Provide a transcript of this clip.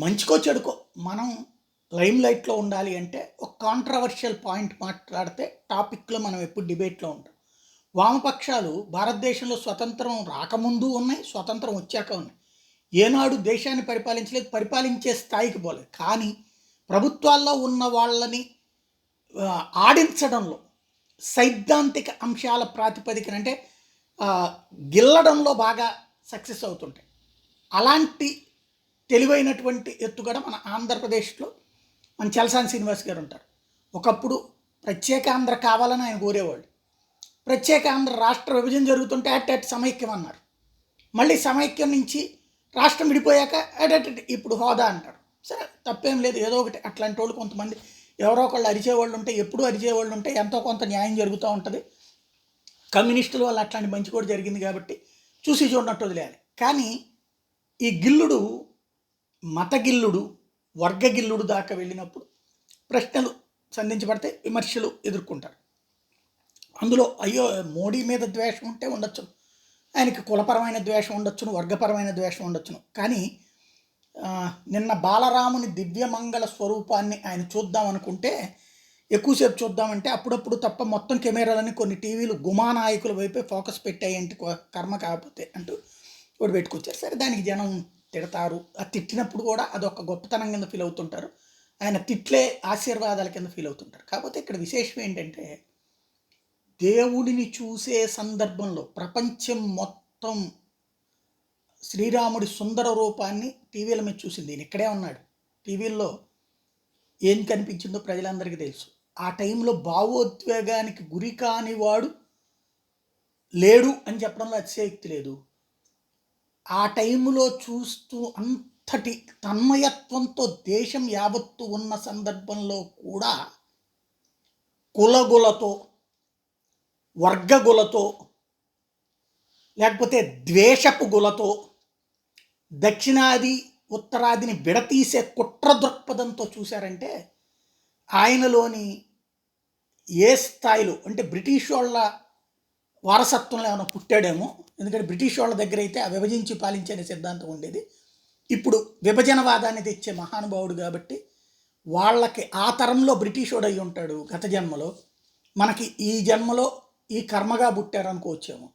మంచికో చెడుకో మనం లైమ్ లైట్లో ఉండాలి అంటే ఒక కాంట్రవర్షియల్ పాయింట్ మాట్లాడితే టాపిక్లో మనం ఎప్పుడు డిబేట్లో ఉంటాం. వామపక్షాలు భారతదేశంలో స్వతంత్రం రాకముందు ఉన్నాయి, స్వతంత్రం వచ్చాక ఉన్నాయి. ఏనాడు దేశాన్ని పరిపాలించలేదు, పరిపాలించే స్థాయికి పోలేదు. కానీ ప్రభుత్వాల్లో ఉన్న వాళ్ళని ఆడించడంలో సైద్ధాంతిక అంశాల ప్రాతిపదికన అంటే గిల్లడంలో బాగా సక్సెస్ అవుతుంటాయి. అలాంటి తెలివైనటువంటి ఎత్తుగడ మన ఆంధ్రప్రదేశ్లో మన చలసాని శ్రీనివాస్ గారు ఉంటారు. ఒకప్పుడు ప్రత్యేకాంధ్ర కావాలని ఆయన కోరేవాళ్ళు. ప్రత్యేకాంధ్ర రాష్ట్ర విభజన జరుగుతుంటే అట్ సమైక్యం అన్నారు. మళ్ళీ సమైక్యం నుంచి రాష్ట్రం విడిపోయాక అట్ ఇప్పుడు హోదా అంటారు. సరే, తప్పేం లేదు. ఏదో ఒకటి అట్లాంటి వాళ్ళు కొంతమంది ఎవరో ఒకళ్ళు అరిచేవాళ్ళు ఉంటే, ఎప్పుడూ అరిచేవాళ్ళు ఉంటే ఎంతో కొంత న్యాయం జరుగుతూ ఉంటుంది. కమ్యూనిస్టుల వల్ల అట్లాంటి మంచి కూడా జరిగింది కాబట్టి చూసి చూడనట్టు వదిలేయాలి. కానీ ఈ గిల్లుడు మతగిల్లుడు, వర్గగిల్లుడు దాకా వెళ్ళినప్పుడు ప్రశ్నలు సంధించబడితే విమర్శలు ఎదుర్కొంటారు. అందులో అయ్యో మోడీ మీద ద్వేషం ఉంటే ఉండొచ్చును, ఆయనకి కులపరమైన ద్వేషం ఉండొచ్చును, వర్గపరమైన ద్వేషం ఉండొచ్చును. కానీ నిన్న బాలరాముని దివ్యమంగళ స్వరూపాన్ని ఆయన చూద్దాం అనుకుంటే, ఎక్కువసేపు చూద్దామంటే అప్పుడప్పుడు తప్ప మొత్తం కెమెరాలని కొన్ని టీవీలు గుమానాయకుల వైపే ఫోకస్ పెట్టాయంటే కర్మ కాకపోతే అంటూ ఒకటి పెట్టుకొచ్చారు. సరే, దానికి జనం తిడతారు. ఆ తిట్టినప్పుడు కూడా అదొక గొప్పతనం కింద ఫీల్ అవుతుంటారు. ఆయన తిట్లే ఆశీర్వాదాల కింద ఫీల్ అవుతుంటారు. కాకపోతే ఇక్కడ విశేషం ఏంటంటే, దేవుడిని చూసే సందర్భంలో ప్రపంచం మొత్తం శ్రీరాముడి సుందర రూపాన్ని టీవీల మీద చూసింది. ఈయన ఇక్కడే ఉన్నాడు. టీవీల్లో ఏం కనిపించిందో ప్రజలందరికీ తెలుసు. ఆ టైంలో భావోద్వేగానికి గురి కానివాడు లేడు అని చెప్పడంలో అతిశయోక్తి లేదు. ఆ టైంలో చూస్తూ అంతటి తన్మయత్వంతో దేశం యావత్తు ఉన్న సందర్భంలో కూడా కులగులతో, వర్గగులతో, లేకపోతే ద్వేషపు గులతో దక్షిణాది ఉత్తరాదిని విడతీసే కుట్ర దృక్పథంతో చూశారంటే ఆయనలోని ఏ స్థాయిలో అంటే బ్రిటిష్ వాళ్ళ వారసత్వంలో ఏమైనా పుట్టాడేమో. ఎందుకంటే బ్రిటిష్ వాళ్ళ దగ్గర అయితే ఆ విభజించి పాలించే సిద్ధాంతం ఉండేది. ఇప్పుడు విభజనవాదాన్ని తెచ్చే మహానుభావుడు కాబట్టి వాళ్ళకి ఆ తరంలో బ్రిటిష్ వాడు అయి ఉంటాడు గత జన్మలో. మనకి ఈ జన్మలో ఈ కర్మగా పుట్టారు అనుకోవచ్చేమో.